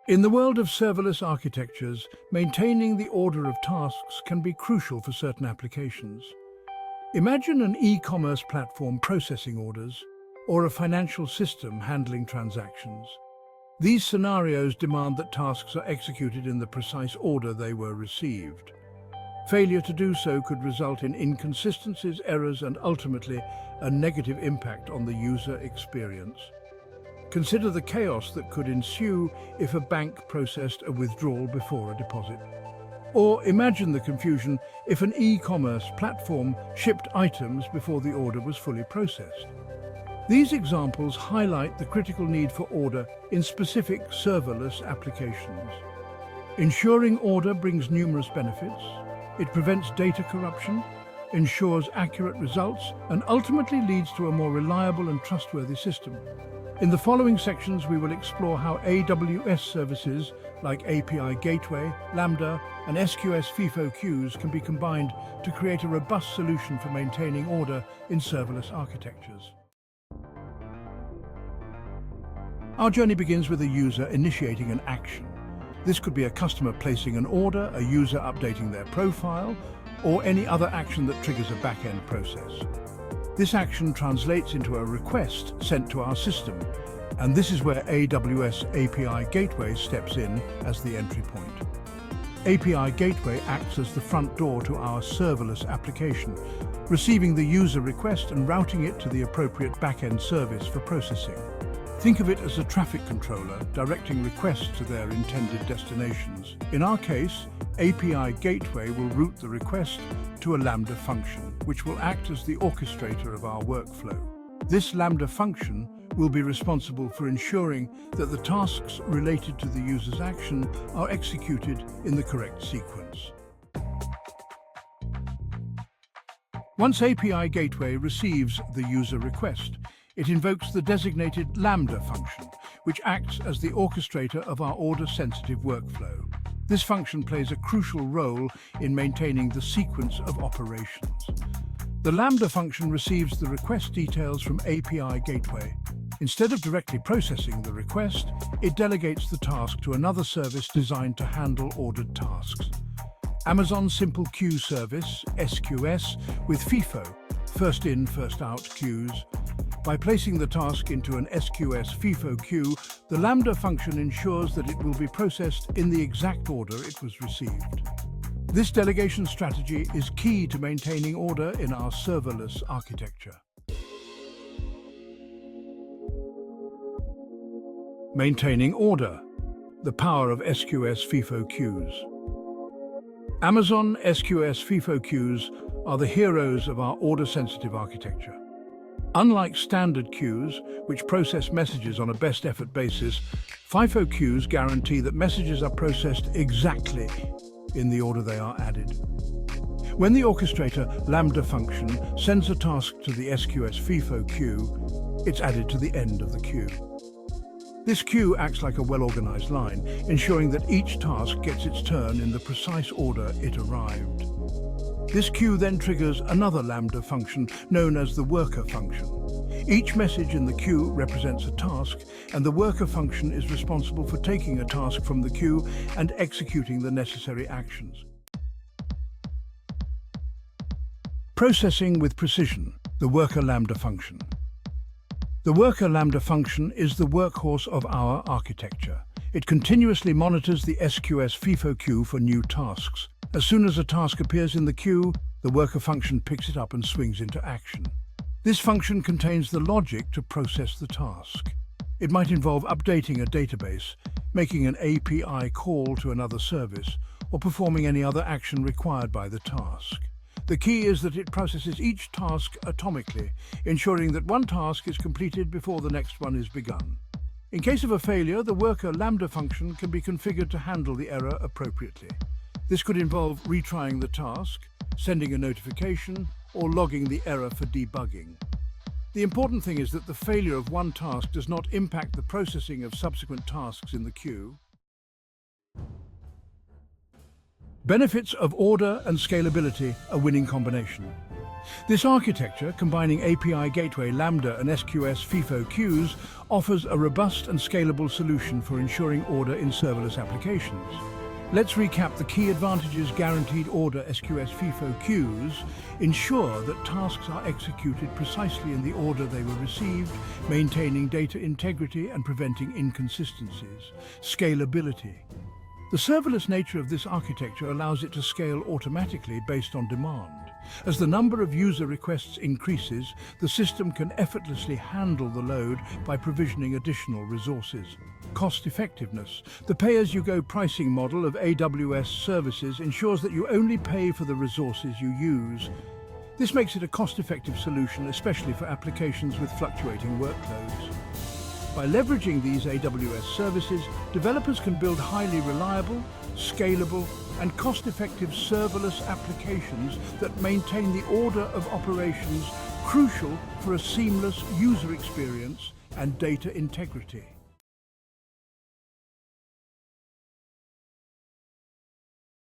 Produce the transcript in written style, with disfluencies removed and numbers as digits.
In the world of serverless architectures, maintaining the order of tasks can be crucial for certain applications. Imagine an e-commerce platform processing orders, or a financial system handling transactions. These scenarios demand that tasks are executed in the precise order they were received. Failure to do so could result in inconsistencies, errors, and ultimately a negative impact on the user experience. Consider the chaos that could ensue if a bank processed a withdrawal before a deposit. Or imagine the confusion if an e-commerce platform shipped items before the order was fully processed. These examples highlight the critical need for order in specific serverless applications. Ensuring order brings numerous benefits. It prevents data corruption, ensures accurate results, and ultimately leads to a more reliable and trustworthy system. In the following sections, we will explore how AWS services like API Gateway, Lambda, and SQS FIFO queues can be combined to create a robust solution for maintaining order in serverless architectures. Our journey begins with a user initiating an action. This could be a customer placing an order, a user updating their profile, or any other action that triggers a back-end process. This action translates into a request sent to our system, and this is where AWS API Gateway steps in as the entry point. API Gateway acts as the front door to our serverless application, receiving the user request and routing it to the appropriate back-end service for processing. Think of it as a traffic controller directing requests to their intended destinations. In our case, API Gateway will route the request to a Lambda function, which will act as the orchestrator of our workflow. This Lambda function will be responsible for ensuring that the tasks related to the user's action are executed in the correct sequence. Once API Gateway receives the user request, it invokes the designated Lambda function, which acts as the orchestrator of our order-sensitive workflow. This function plays a crucial role in maintaining the sequence of operations. The Lambda function receives the request details from API Gateway. Instead of directly processing the request, it delegates the task to another service designed to handle ordered tasks. Amazon Simple Queue Service, SQS, with FIFO, first in, first out queues. By placing the task into an SQS FIFO queue, the Lambda function ensures that it will be processed in the exact order it was received. This delegation strategy is key to maintaining order in our serverless architecture. Maintaining order, the power of SQS FIFO queues. Amazon SQS FIFO queues are the heroes of our order-sensitive architecture. Unlike standard queues, which process messages on a best effort basis, FIFO queues guarantee that messages are processed exactly in the order they are added. When the orchestrator Lambda function sends a task to the SQS FIFO queue, it's added to the end of the queue. This queue acts like a well-organized line, ensuring that each task gets its turn in the precise order it arrived. This queue then triggers another Lambda function known as the worker function. Each message in the queue represents a task, and the worker function is responsible for taking a task from the queue and executing the necessary actions. Processing with precision, the worker Lambda function. The worker Lambda function is the workhorse of our architecture. It continuously monitors the SQS FIFO queue for new tasks. As soon as a task appears in the queue, the worker function picks it up and swings into action. This function contains the logic to process the task. It might involve updating a database, making an API call to another service, or performing any other action required by the task. The key is that it processes each task atomically, ensuring that one task is completed before the next one is begun. In case of a failure, the worker Lambda function can be configured to handle the error appropriately. This could involve retrying the task, sending a notification, or logging the error for debugging. The important thing is that the failure of one task does not impact the processing of subsequent tasks in the queue. Benefits of order and scalability, a winning combination. This architecture, combining API Gateway Lambda and SQS FIFO queues, offers a robust and scalable solution for ensuring order in serverless applications. Let's recap the key advantages. Guaranteed order SQS FIFO queues ensure that tasks are executed precisely in the order they were received, maintaining data integrity and preventing inconsistencies. Scalability. The serverless nature of this architecture allows it to scale automatically based on demand. As the number of user requests increases, the system can effortlessly handle the load by provisioning additional resources. Cost effectiveness. The pay-as-you-go pricing model of AWS services ensures that you only pay for the resources you use. This makes it a cost-effective solution, especially for applications with fluctuating workloads. By leveraging these AWS services, developers can build highly reliable, scalable, and cost-effective serverless applications that maintain the order of operations, crucial for a seamless user experience and data integrity.